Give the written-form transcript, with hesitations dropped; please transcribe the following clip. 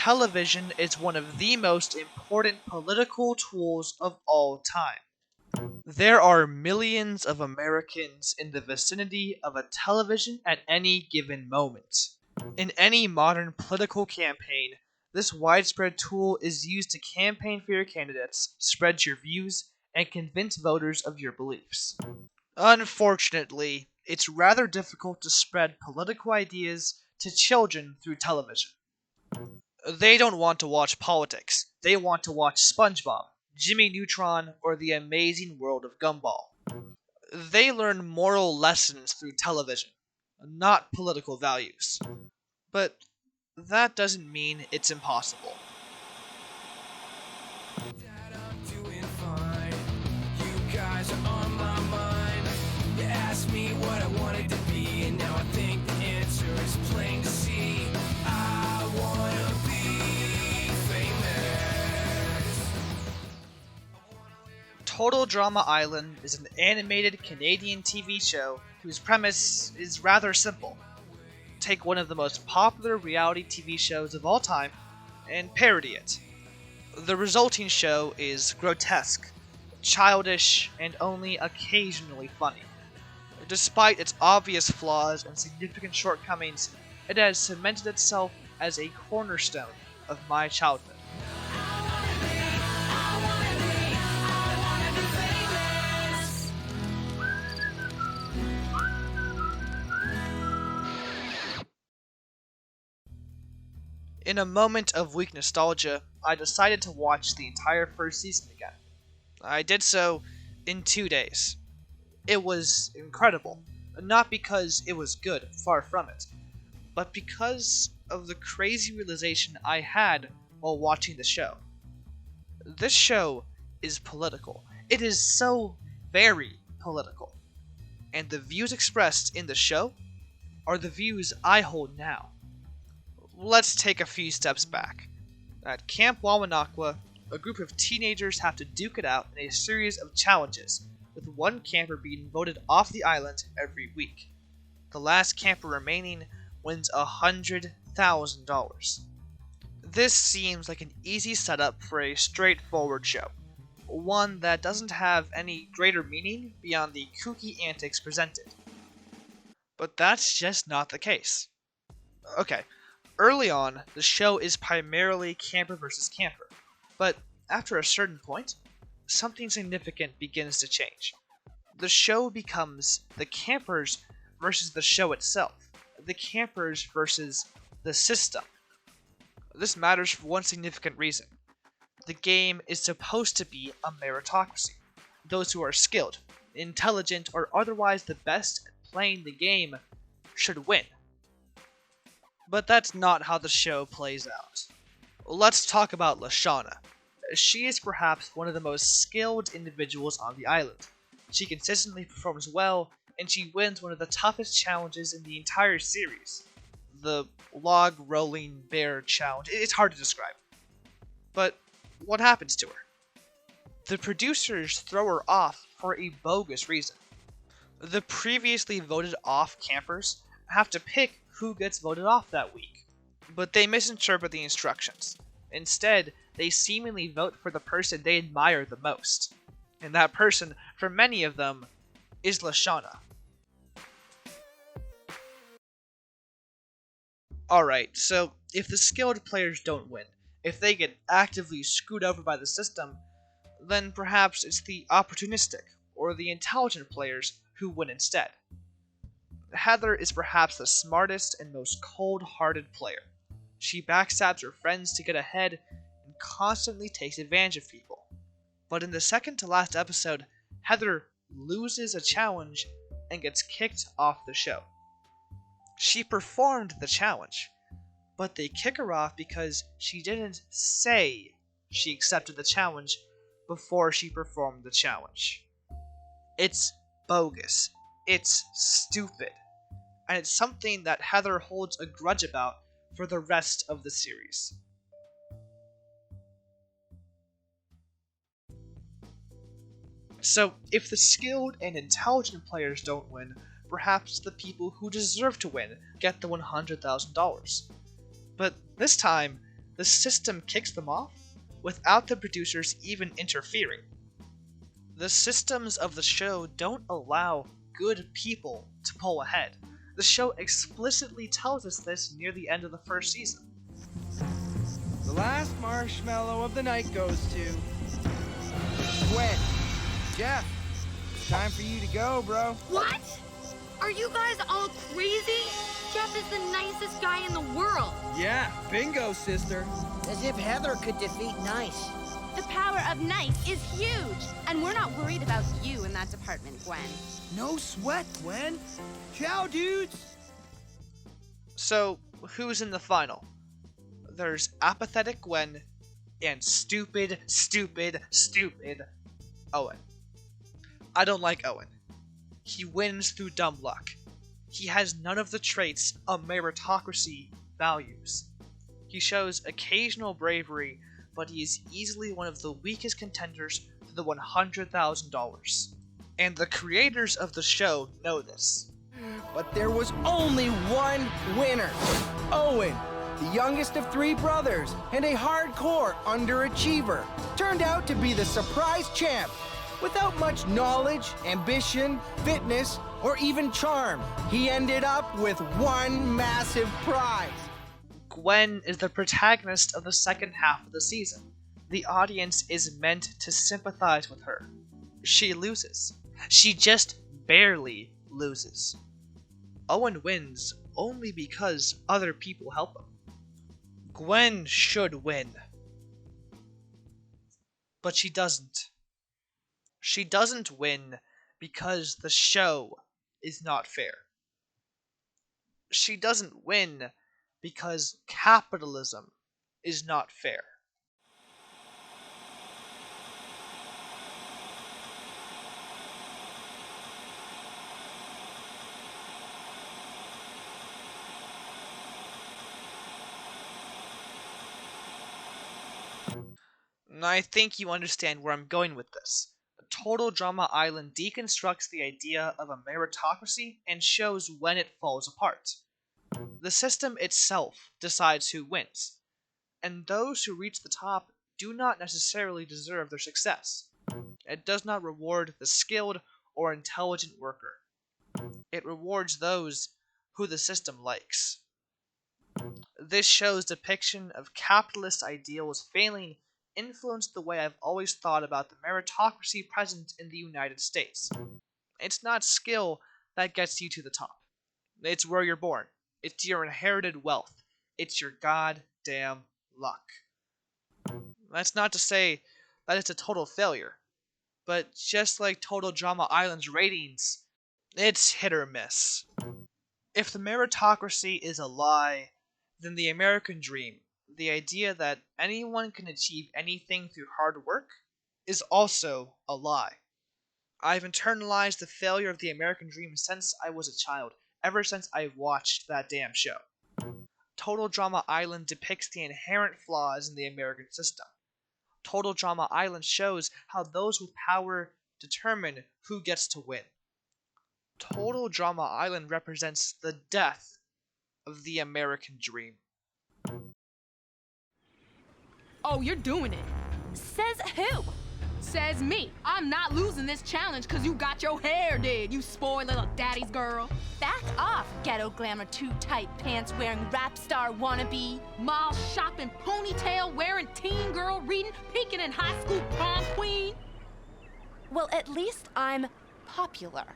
Television is one of the most important political tools of all time. There are millions of Americans in the vicinity of a television at any given moment. In any modern political campaign, this widespread tool is used to campaign for your candidates, spread your views, and convince voters of your beliefs. Unfortunately, it's rather difficult to spread political ideas to children through television. They don't want to watch politics. They want to watch SpongeBob, Jimmy Neutron, or The Amazing World of Gumball. They learn moral lessons through television, not political values. But that doesn't mean it's impossible. Dad, I'm doing fine. You guys are on my mind. You asked me what I wanted to be, and now I think the answer is plain to see. I wanna be famous. Total Drama Island is an animated Canadian TV show whose premise is rather simple. Take one of the most popular reality TV shows of all time and parody it. The resulting show is grotesque, childish, and only occasionally funny. Despite its obvious flaws and significant shortcomings, it has cemented itself as a cornerstone of my childhood. In a moment of weak nostalgia, I decided to watch the entire first season again. I did so in 2 days. It was incredible, not because it was good, far from it, but because of the crazy realization I had while watching the show. This show is political. It is so very political. And the views expressed in the show are the views I hold now. Let's take a few steps back. At Camp Wawanakwa, a group of teenagers have to duke it out in a series of challenges, with one camper being voted off the island every week. The last camper remaining wins $100,000. This seems like an easy setup for a straightforward show, one that doesn't have any greater meaning beyond the kooky antics presented. But that's just not the case. Okay. Early on, the show is primarily camper versus camper, but after a certain point, something significant begins to change. The show becomes the campers versus the show itself, the campers versus the system. This matters for one significant reason. The game is supposed to be a meritocracy. Those who are skilled, intelligent, or otherwise the best at playing the game should win. But that's not how the show plays out. Let's talk about Lashana. She is perhaps one of the most skilled individuals on the island. She consistently performs well, and she wins one of the toughest challenges in the entire series. The log rolling bear challenge. It's hard to describe. But what happens to her? The producers throw her off for a bogus reason. The previously voted off campers have to pick who gets voted off that week, but they misinterpret the instructions. Instead, they seemingly vote for the person they admire the most, and that person, for many of them, is Lashana. Alright, so if the skilled players don't win, if they get actively screwed over by the system, then perhaps it's the opportunistic or the intelligent players who win instead. Heather is perhaps the smartest and most cold-hearted player. She backstabs her friends to get ahead and constantly takes advantage of people. But in the second to last episode, Heather loses a challenge and gets kicked off the show. She performed the challenge, but they kick her off because she didn't say she accepted the challenge before she performed the challenge. It's bogus. It's stupid. And it's something that Heather holds a grudge about for the rest of the series. So, if the skilled and intelligent players don't win, perhaps the people who deserve to win get the $100,000. But this time, the system kicks them off without the producers even interfering. The systems of the show don't allow good people to pull ahead. The show explicitly tells us this near the end of the first season. The last marshmallow of the night goes to Gwen. Jeff, it's time for you to go, bro. What? Are you guys all crazy? Jeff is the nicest guy in the world. Yeah, bingo, sister. As if Heather could defeat Nice. The power of nice is huge, and we're not worried about you in that department, Gwen. No sweat, Gwen. Ciao, dudes. So, who's in the final? There's apathetic Gwen and stupid Owen. I don't like Owen. He wins through dumb luck. He has none of the traits a meritocracy values. He shows occasional bravery, but he is easily one of the weakest contenders for the $100,000. And the creators of the show know this. But there was only one winner. Owen, the youngest of three brothers and a hardcore underachiever, turned out to be the surprise champ. Without much knowledge, ambition, fitness, or even charm, he ended up with one massive prize. Gwen is the protagonist of the second half of the season. The audience is meant to sympathize with her. She loses. She just barely loses. Owen wins only because other people help him. Gwen should win. But she doesn't. She doesn't win because the show is not fair. She doesn't win because capitalism is not fair. I think you understand where I'm going with this. Total Drama Island deconstructs the idea of a meritocracy and shows when it falls apart. The system itself decides who wins, and those who reach the top do not necessarily deserve their success. It does not reward the skilled or intelligent worker. It rewards those who the system likes. This show's depiction of capitalist ideals failing influenced the way I've always thought about the meritocracy present in the United States. It's not skill that gets you to the top. It's where you're born. It's your inherited wealth. It's your goddamn luck. That's not to say that it's a total failure, but just like Total Drama Island's ratings, it's hit or miss. If the meritocracy is a lie, then the American dream, the idea that anyone can achieve anything through hard work, is also a lie. I've internalized the failure of the American dream since I was a child, ever since I watched that damn show. Total Drama Island depicts the inherent flaws in the American system. Total Drama Island shows how those with power determine who gets to win. Total Drama Island represents the death of the American dream. Oh, you're doing it. Says who? Says me. I'm not losing this challenge because you got your hair did, you spoiled little daddy's girl. Back off, ghetto glamour too-tight pants wearing rap star wannabe. Mall shopping, ponytail wearing, teen girl reading, peeking in high school prom queen. Well, at least I'm popular.